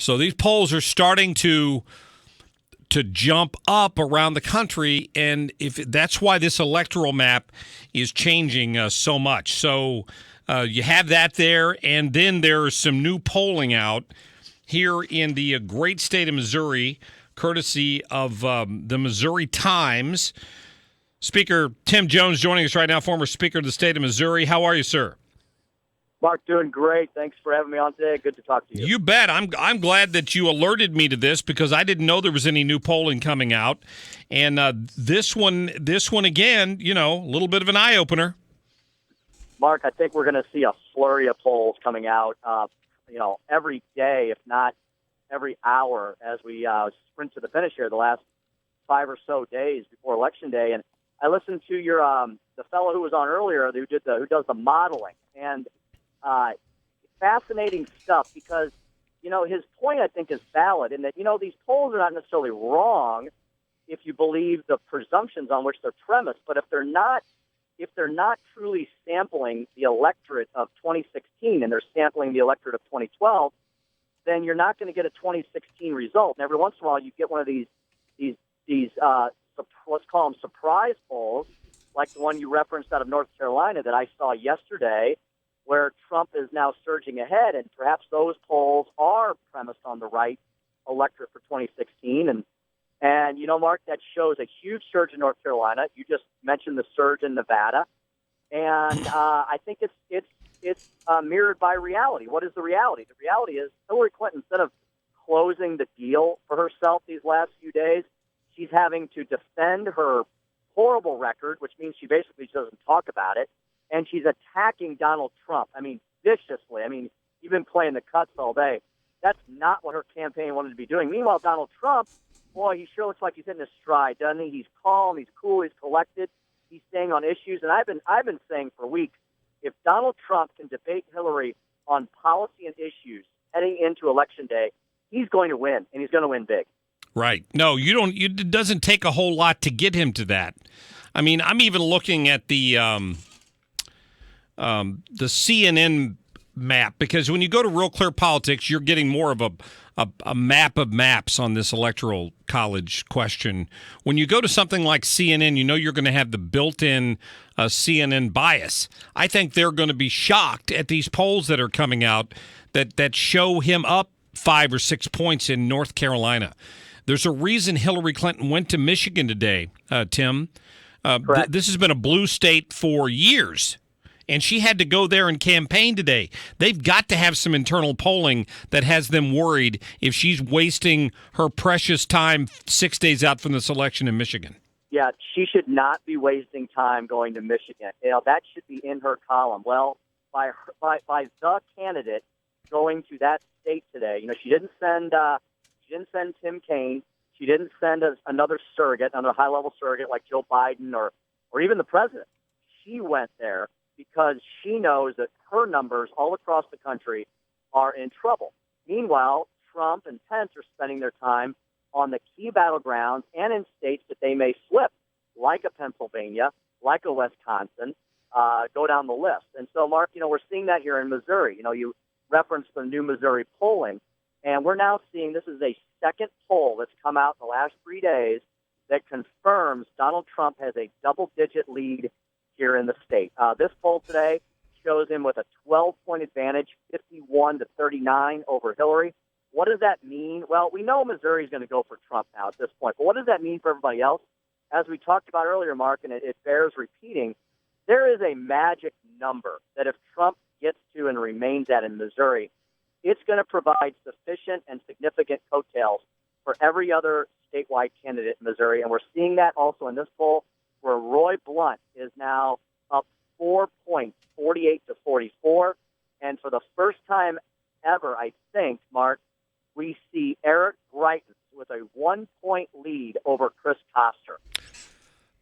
So these polls are starting to jump up around the country, and if that's why this electoral map is changing so much. So you have that there, and then there's some new polling out here in the great state of Missouri, courtesy of the Missouri Times. Speaker Tim Jones joining us right now, former Speaker of the state of Missouri. How are you, sir? Mark, doing great. Thanks for having me on today. Good to talk to you. You bet. I'm glad that you alerted me to this because I didn't know there was any new polling coming out. And this one again, a little bit of an eye-opener. Mark, I think we're going to see a flurry of polls coming out, every day, if not every hour, as we sprint to the finish here the last 5 or so days before Election Day. And I listened to your the fellow who was on earlier who does the modeling, and fascinating stuff because, his point, I think, is valid in that, these polls are not necessarily wrong if you believe the presumptions on which they're premised. But if they're not truly sampling the electorate of 2016 and they're sampling the electorate of 2012, then you're not going to get a 2016 result. And every once in a while, you get one of these let's call them surprise polls, like the one you referenced out of North Carolina that I saw yesterday, where Trump is now surging ahead, and perhaps those polls are premised on the right electorate for 2016. And Mark, that shows a huge surge in North Carolina. You just mentioned the surge in Nevada, and I think it's mirrored by reality. What is the reality? The reality is Hillary Clinton, instead of closing the deal for herself these last few days, she's having to defend her horrible record, which means she basically doesn't talk about it. And she's attacking Donald Trump, viciously. You've been playing the cuts all day. That's not what her campaign wanted to be doing. Meanwhile, Donald Trump, boy, he sure looks like he's hitting his stride, doesn't he? He's calm, he's cool, he's collected, he's staying on issues. And I've been saying for weeks, if Donald Trump can debate Hillary on policy and issues heading into Election Day, he's going to win, and he's going to win big. Right. No, you don't. It doesn't take a whole lot to get him to that. I'm even looking at the CNN map, because when you go to Real Clear Politics, you're getting more of a map of maps on this electoral college question. When you go to something like CNN, you're going to have the built-in CNN bias. I think they're going to be shocked at these polls that are coming out that show him up 5 or 6 points in North Carolina. There's a reason Hillary Clinton went to Michigan today, Tim. This has been a blue state for years, and she had to go there and campaign today. They've got to have some internal polling that has them worried if she's wasting her precious time 6 days out from this election in Michigan. Yeah, she should not be wasting time going to Michigan. That should be in her column. Well, by the candidate going to that state today, she didn't send Tim Kaine. She didn't send another high-level surrogate like Joe Biden or even the president. She went there because she knows that her numbers all across the country are in trouble. Meanwhile, Trump and Pence are spending their time on the key battlegrounds and in states that they may slip, like a Pennsylvania, like a Wisconsin, go down the list. And so, Mark, we're seeing that here in Missouri. You referenced the new Missouri polling. And we're now seeing this is a second poll that's come out in the last 3 days that confirms Donald Trump has a double-digit lead here in the state. This poll today shows him with a 12-point advantage, 51-39 over Hillary. What does that mean? Well, we know Missouri is going to go for Trump now at this point. But what does that mean for everybody else? As we talked about earlier, Mark, and it bears repeating, there is a magic number that if Trump gets to and remains at in Missouri, it's going to provide sufficient and significant coattails for every other statewide candidate in Missouri. And we're seeing that also in this poll, where Roy Blunt is now up 4 points, 48-44. And for the first time ever, I think, Mark, we see Eric Greitens with a 1-point lead over Chris Koster.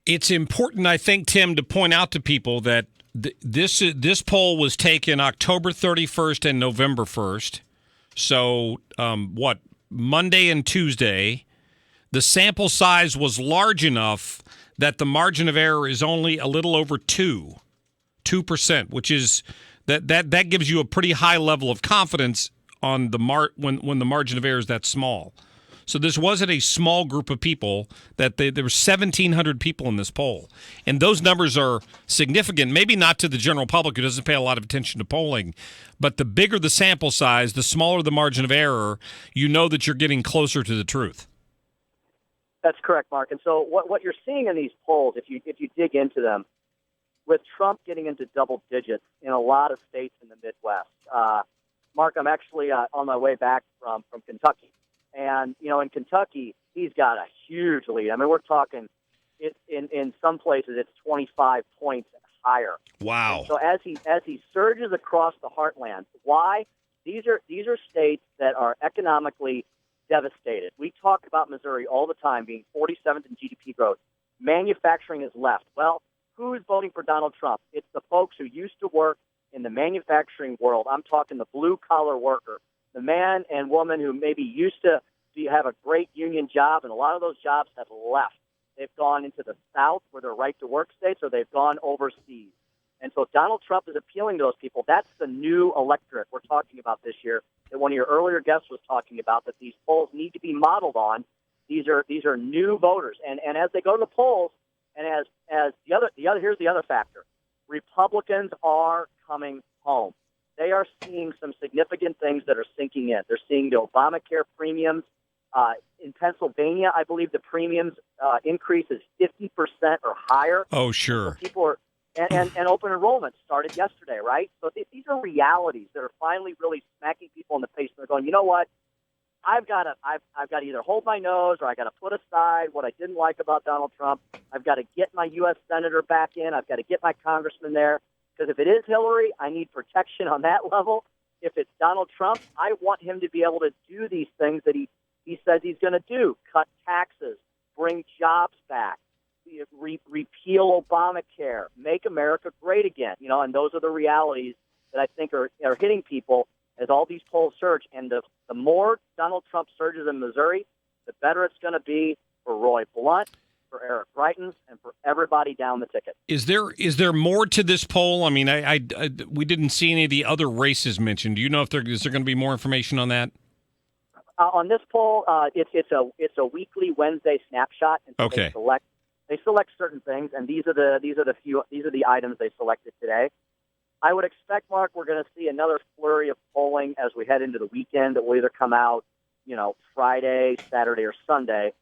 It's important, I think, Tim, to point out to people that this poll was taken October 31st and November 1st. So, Monday and Tuesday. The sample size was large enough that the margin of error is only a little over 2%, which is that gives you a pretty high level of confidence on when the margin of error is that small. So this wasn't a small group of people. There were 1,700 people in this poll, and those numbers are significant. Maybe not to the general public who doesn't pay a lot of attention to polling, but the bigger the sample size, the smaller the margin of error. You know that you're getting closer to the truth. That's correct, Mark. And so what you're seeing in these polls, if you dig into them, with Trump getting into double digits in a lot of states in the Midwest, Mark, I'm actually on my way back from Kentucky. And, in Kentucky, he's got a huge lead. I mean, we're talking in some places it's 25 points and higher. Wow. And so as he surges across the heartland, why? These are states that are economically devastated. We talk about Missouri all the time being 47th in GDP growth. Manufacturing is left. Well, who is voting for Donald Trump? It's the folks who used to work in the manufacturing world. I'm talking the blue-collar worker, the man and woman who maybe used to have a great union job, and a lot of those jobs have left. They've gone into the South where they're right-to-work states, or they've gone overseas. And so Donald Trump is appealing to those people. That's the new electorate we're talking about this year that one of your earlier guests was talking about, that these polls need to be modeled on. These are new voters. And as they go to the polls, and as here's the other factor. Republicans are coming home. They are seeing some significant things that are sinking in. They're seeing the Obamacare premiums. In Pennsylvania, I believe the premiums increase is 50% or higher. Oh, sure. So people are, and open enrollment started yesterday, right? So these are realities that are finally really smacking people in the face. They're going, you know what? I've got to either hold my nose, or I got to put aside what I didn't like about Donald Trump. I've got to get my U.S. senator back in. I've got to get my congressman there. Because if it is Hillary, I need protection on that level. If it's Donald Trump, I want him to be able to do these things that he says he's going to do: cut taxes, bring jobs back, repeal Obamacare, make America great again. And those are the realities that I think are hitting people as all these polls surge. And the more Donald Trump surges in Missouri, the better it's going to be for Roy Blunt, for Eric Greitens, and for everybody down the ticket. Is there more to this poll? I mean, we didn't see any of the other races mentioned. Do you know if is there going to be more information on that? On this poll, it's a weekly Wednesday snapshot, and so okay. They select certain things, and these are the items they selected today. I would expect, Mark, we're going to see another flurry of polling as we head into the weekend that will either come out, Friday, Saturday, or Sunday.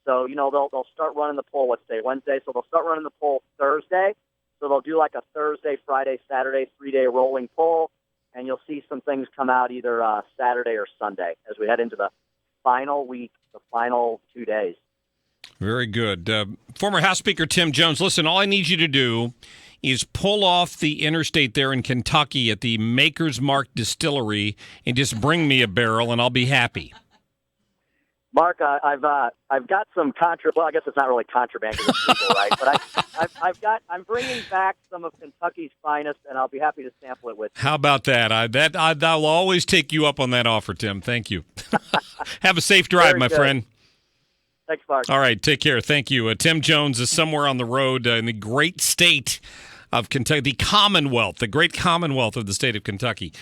So, they'll start running the poll, let's say Wednesday. So they'll start running the poll Thursday. So they'll do like a Thursday, Friday, Saturday, 3-day rolling poll. And you'll see some things come out either Saturday or Sunday as we head into the final week, the final 2 days. Very good. Former House Speaker Tim Jones, listen, all I need you to do is pull off the interstate there in Kentucky at the Maker's Mark Distillery and just bring me a barrel, and I'll be happy. Mark, I've got some well, I guess it's not really contraband because it's legal, right? But I'm bringing back some of Kentucky's finest, and I'll be happy to sample it with you. How about that? I'll always take you up on that offer, Tim. Thank you. Have a safe drive, Very my good. friend. Thanks, Mark. All right, take care. Thank you. Tim Jones is somewhere on the road in the great state of Kentucky, the great Commonwealth of the state of Kentucky.